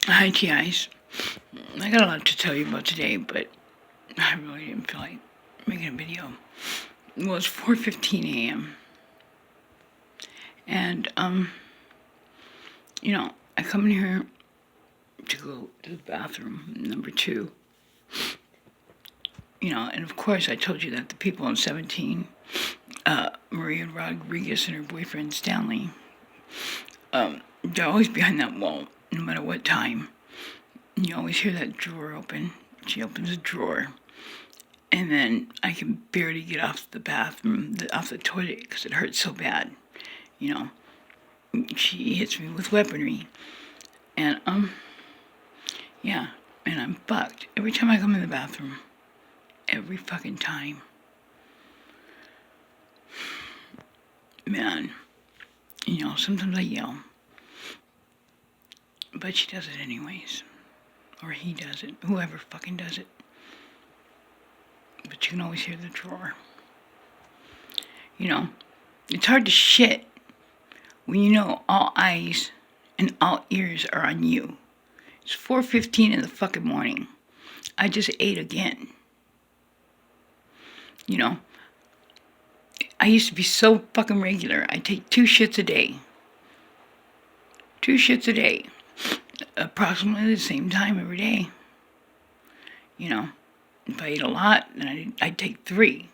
Hi, TIs. I got a lot to tell you about today, but I really didn't feel like making a video. Well, it's 4:15 a.m. And I come in here to go to the bathroom, number two. And of course I told you that the people in 17, Maria Rodriguez and her boyfriend Stanley, they're always behind that wall, no matter what time. You always hear that drawer open. She opens a drawer, and then I can barely get off the bathroom, off the toilet, because it hurts so bad. She hits me with weaponry, and yeah, and I'm fucked every time I come in the bathroom. Every fucking time. Man, sometimes I yell, but she does it anyways. Or he does it. Whoever fucking does it. But you can always hear the drawer. It's hard to shit when all eyes and all ears are on you. It's 4:15 in the fucking morning. I just ate again. I used to be so fucking regular. I take 2 shits a day. 2 shits a day. Approximately the same time every day. If I eat a lot, then I'd take 3.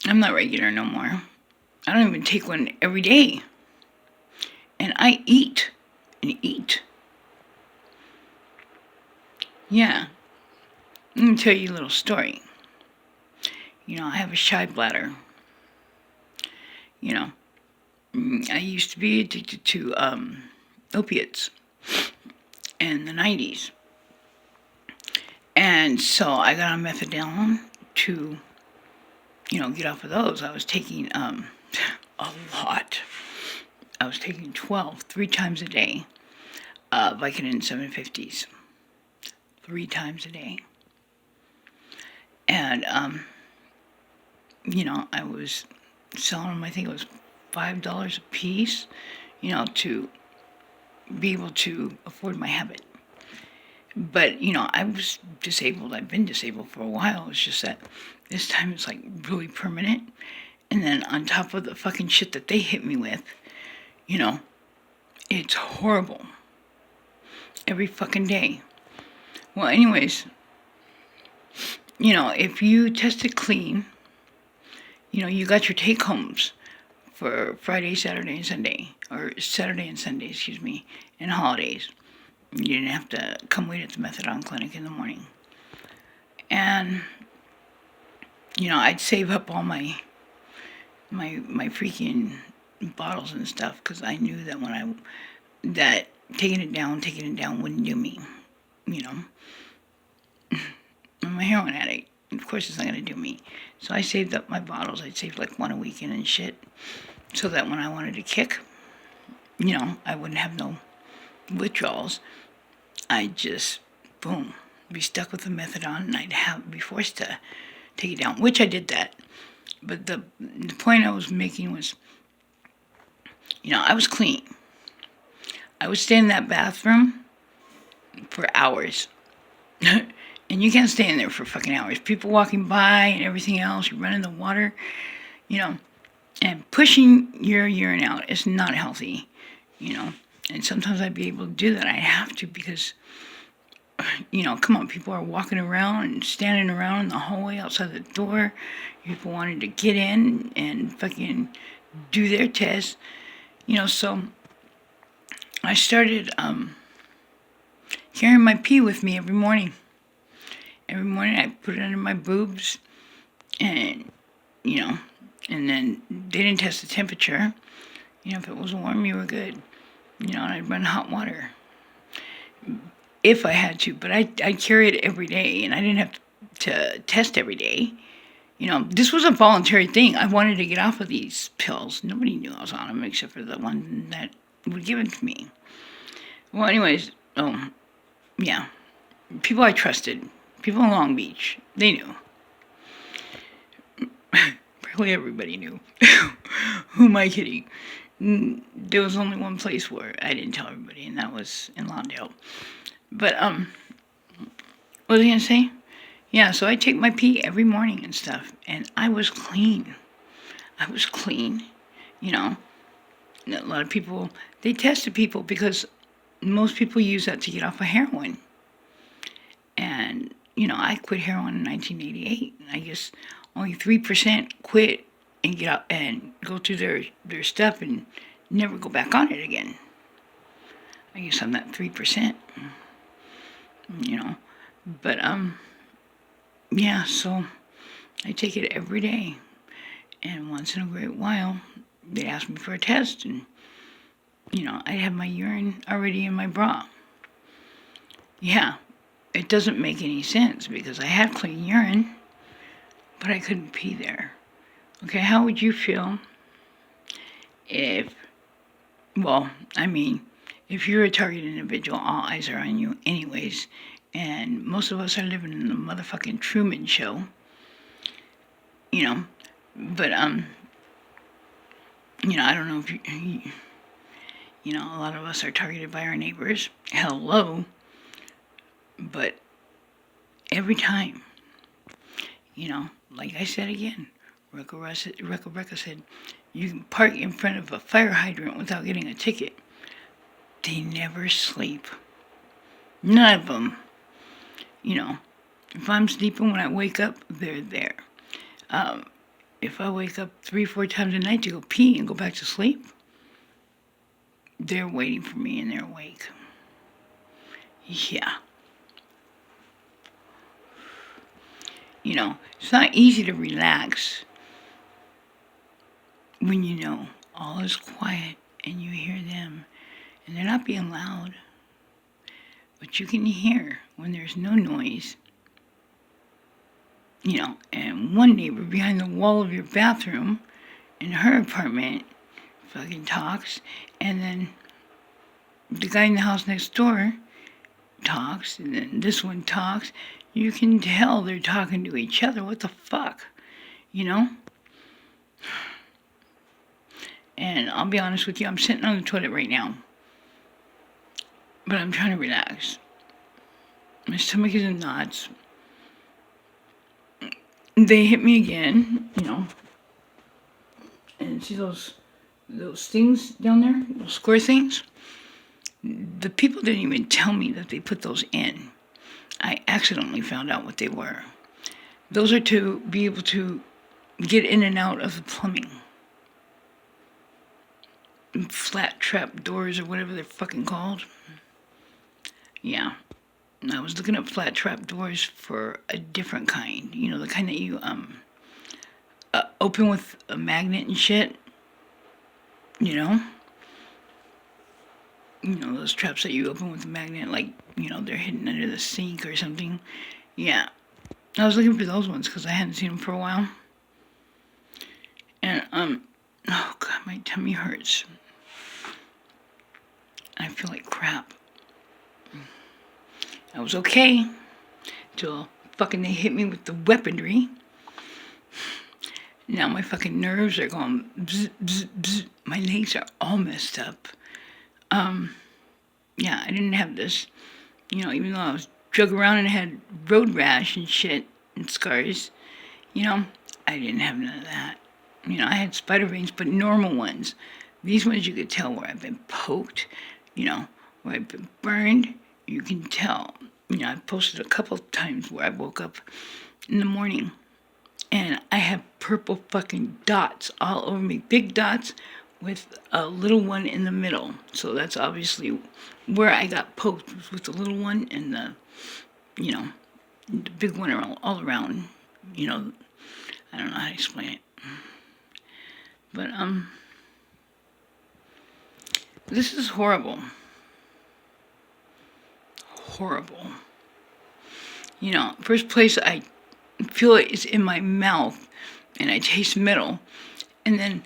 I'm not regular no more. I don't even take one every day. And I eat and eat. Yeah. Let me tell you a little story. I have a shy bladder. I used to be addicted to opiates in the 90s. And so I got on methadone to, get off of those. I was taking a lot. I was taking 12, 3 times a day, Vicodin 750s. 3 times a day. And, I was selling them, I think it was $5 a piece, to be able to afford my habit. But, I was disabled. I've been disabled for a while. It's just that this time it's like really permanent. And then on top of the fucking shit that they hit me with, it's horrible. Every fucking day. Well, anyways, if you tested clean, you got your take-homes for Friday, Saturday, and Sunday. Or Saturday and Sunday, excuse me, and holidays. You didn't have to come wait at the methadone clinic in the morning. And, I'd save up all my freaking bottles and stuff, because I knew that that taking it down wouldn't do me. I'm a heroin addict. Of course it's not going to do me. So I saved up my bottles. I'd save like 1 a weekend and shit. So that when I wanted to kick, I wouldn't have no withdrawals. I'd just, boom, be stuck with the methadone, and I'd be forced to take it down, which I did that. But the point I was making was, I was clean. I would stay in that bathroom for hours. And you can't stay in there for fucking hours. People walking by and everything else, you run in the water, and pushing your urine out is not healthy, And sometimes I'd be able to do that. I have to because, come on, people are walking around and standing around in the hallway outside the door. People wanted to get in and fucking do their test, so I started carrying my pee with me every morning. Every morning I put it under my boobs, and, and then they didn't test the temperature. If it was warm, you were good. And I'd run hot water if I had to, but I'd carry it every day, and I didn't have to test every day. This was a voluntary thing. I wanted to get off of these pills. Nobody knew I was on them except for the one that would give it to me. Well, anyways, yeah. People I trusted. People in Long Beach. They knew. Probably everybody knew. Who am I kidding? There was only one place where I didn't tell everybody, and that was in Lawndale. But what was I gonna say? Yeah, so I take my pee every morning and stuff, and I was clean. I was clean, you know. A lot of people, they tested people because most people use that to get off of heroin. And, I quit heroin in 1988. And I guess only 3% quit and get out and go through their stuff and never go back on it again. I guess I'm that 3%, But, yeah, so I take it every day. And once in a great while, they ask me for a test, and, I have my urine already in my bra. Yeah, it doesn't make any sense because I had clean urine, but I couldn't pee there. Okay, how would you feel if, if you're a target individual, all eyes are on you anyways, and most of us are living in the motherfucking Truman Show, but, I don't know if a lot of us are targeted by our neighbors. Hello. But every time, like I said again, Recca said, you can park in front of a fire hydrant without getting a ticket. They never sleep. None of them. If I'm sleeping when I wake up, they're there. If I wake up 3-4 times a night to go pee and go back to sleep, they're waiting for me and they're awake. Yeah. It's not easy to relax when all is quiet and you hear them and they're not being loud, but you can hear when there's no noise. And one neighbor behind the wall of your bathroom in her apartment fucking talks, and then the guy in the house next door talks, and then this one talks. You can tell they're talking to each other. What the fuck? And I'll be honest with you, I'm sitting on the toilet right now, but I'm trying to relax. My stomach is in knots. They hit me again, and see those things down there, those square things? The people didn't even tell me that they put those in. I accidentally found out what they were. Those are to be able to get in and out of the plumbing. Flat trap doors or whatever they're fucking called. Yeah. I was looking up flat trap doors for a different kind. The kind that you open with a magnet and shit. Those traps that you open with a magnet, like, they're hidden under the sink or something. Yeah. I was looking for those ones because I hadn't seen them for a while. And, oh God, my tummy hurts. I feel like crap. I was okay till fucking they hit me with the weaponry. Now my fucking nerves are going bzz, bzz, bzz. My legs are all messed up. Yeah, I didn't have this, even though I was drug around and had road rash and shit and scars, I didn't have none of that. I had spider veins, but normal ones. These ones you could tell where I've been poked, where I've been burned. You can tell. I've posted a couple of times where I woke up in the morning and I have purple fucking dots all over me. Big dots with a little one in the middle. So that's obviously where I got poked, with the little one and the big one all around. I don't know how to explain it. But, this is horrible. Horrible. First place I feel it is in my mouth and I taste metal. And then,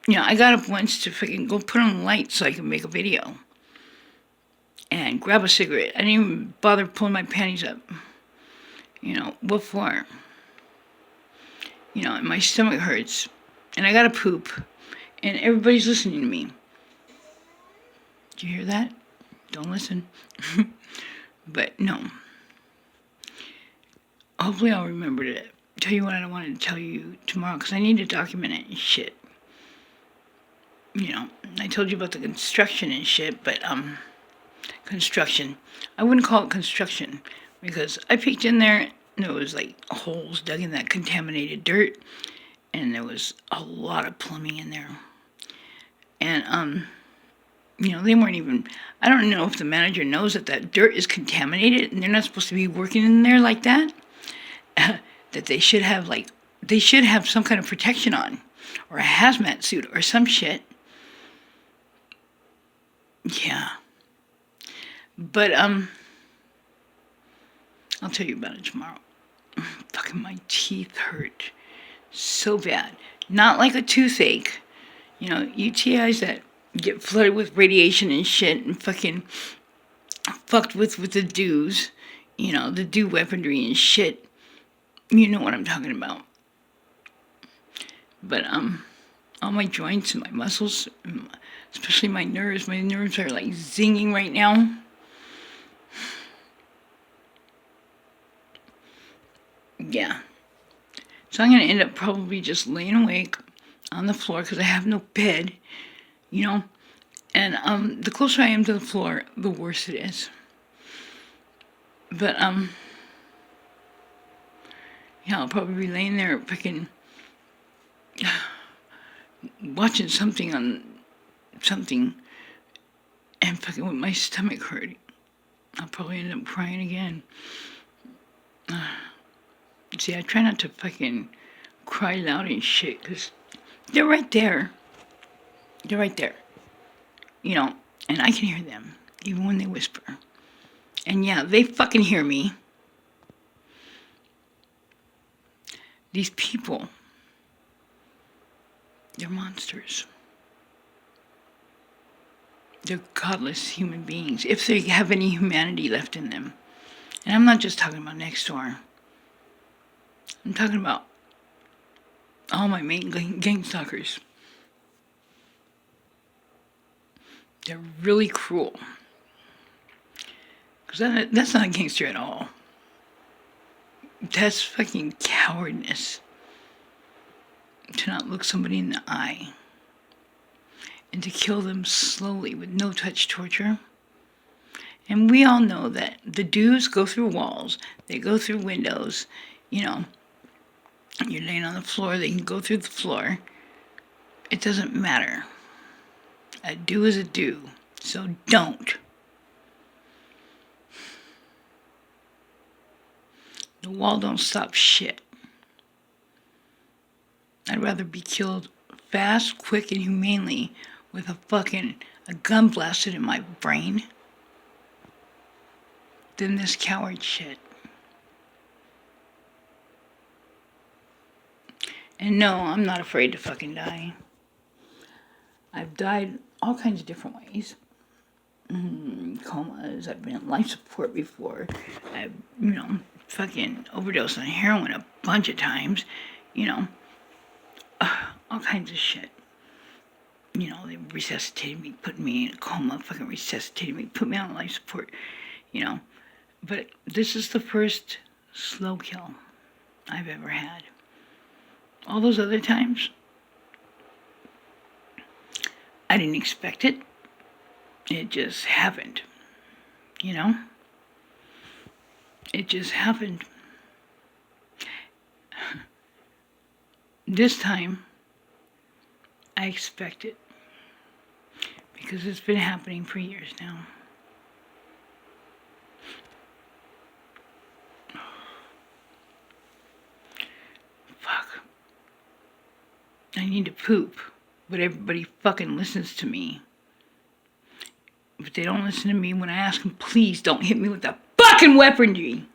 I got up once to freaking go put on the light so I could make a video and grab a cigarette. I didn't even bother pulling my panties up. What for? And my stomach hurts and I gotta poop. And everybody's listening to me. Did you hear that? Don't listen. But no. Hopefully I'll remember to tell you what I wanted to tell you tomorrow, because I need to document it and shit. You know, I told you about the construction and shit, but, construction. I wouldn't call it construction, because I peeked in there, and there was, like, holes dug in that contaminated dirt, and there was a lot of plumbing in there. And, you know, they weren't even, I don't know if the manager knows that that dirt is contaminated, and they're not supposed to be working in there like that. That they should have, like, they should have some kind of protection on, or a hazmat suit, or some shit. Yeah. But, I'll tell you about it tomorrow. Fucking my teeth hurt so bad. Not like a toothache. You know, UTIs that get flooded with radiation and shit and fucking fucked with the dews. You know, the dew weaponry and shit. You know what I'm talking about. But, all my joints and my muscles, especially my nerves are like zinging right now. Yeah. So I'm going to end up probably just laying awake on the floor because I have no bed, you know. And the closer I am to the floor, the worse it is. But, yeah, I'll probably be laying there picking, watching something on something and fucking with my stomach hurting. I'll probably end up crying again. See, I try not to fucking cry loud and shit, because they're right there. They're right there. You know, and I can hear them, even when they whisper. And yeah, they fucking hear me. These people, they're monsters. They're godless human beings, if they have any humanity left in them. And I'm not just talking about next door. I'm talking about all my main gangstalkers. They're really cruel. Because that's not a gangster at all. That's fucking cowardness. To not look somebody in the eye. And to kill them slowly with no-touch torture. And we all know that the dews go through walls. They go through windows. You know, you're laying on the floor, they can go through the floor. It doesn't matter. A dew is a dew. So don't. The wall don't stop shit. I'd rather be killed fast, quick, and humanely with a gun blasted in my brain than this coward shit. And no, I'm not afraid to fucking die. I've died all kinds of different ways. Comas, I've been in life support before. I've, fucking overdosed on heroin a bunch of times. All kinds of shit. They resuscitated me, put me in a coma, fucking resuscitated me, put me on life support, But this is the first slow kill I've ever had. All those other times, I didn't expect it. It just happened, It just happened. This time, I expect it. Because it's been happening for years now. Fuck. I need to poop, but everybody fucking listens to me. But they don't listen to me when I ask them, please don't hit me with that fucking weaponry.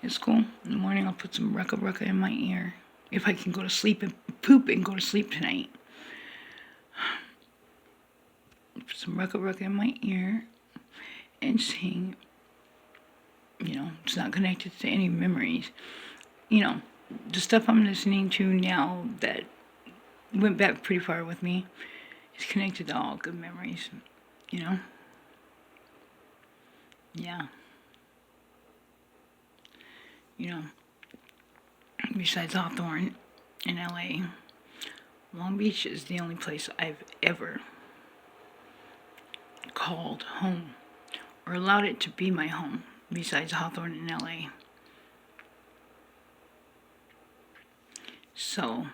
It's cool. In the morning, I'll put some rucka in my ear. If I can go to sleep and poop and go to sleep tonight. Put some rucka in my ear and sing. It's not connected to any memories. the stuff I'm listening to now that went back pretty far with me is connected to all good memories, you know? Yeah. You know, besides Hawthorne in LA, Long Beach is the only place I've ever called home or allowed it to be my home besides Hawthorne in LA. So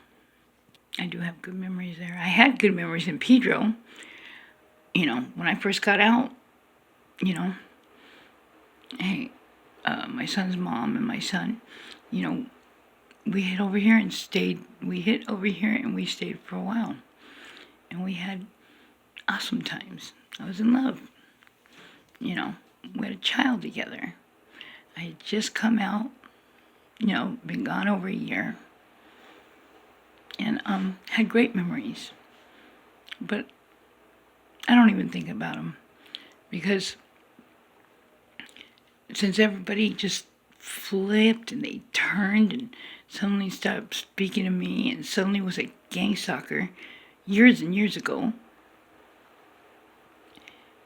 I do have good memories there. I had good memories in Pedro. When I first got out, you know, hey, my son's mom and my son, you know, we hit over here and stayed. We hit over here and we stayed for a while. And we had awesome times. I was in love. We had a child together. I had just come out, been gone over a year. And had great memories. But I don't even think about them. Because since everybody just flipped and they turned and suddenly stopped speaking to me and suddenly was a gangstalker years and years ago,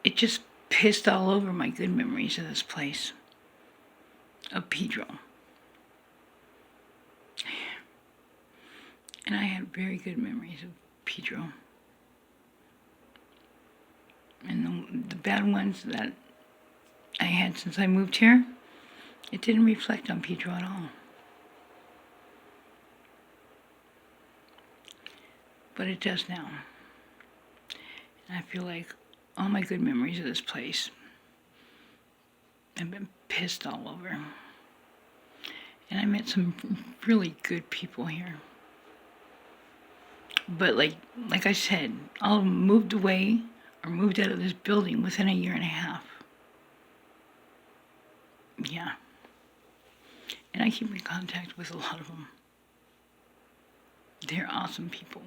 it just pissed all over my good memories of this place, of Pedro. And I had very good memories of Pedro. And the bad ones that I had since I moved here, it didn't reflect on Pedro at all. But it does now. And I feel like all my good memories of this place have been pissed all over. And I met some really good people here. But like I said, all of them moved away or moved out of this building within a year and a half. Yeah. And I keep in contact with a lot of them. They're awesome people.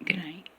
Good night.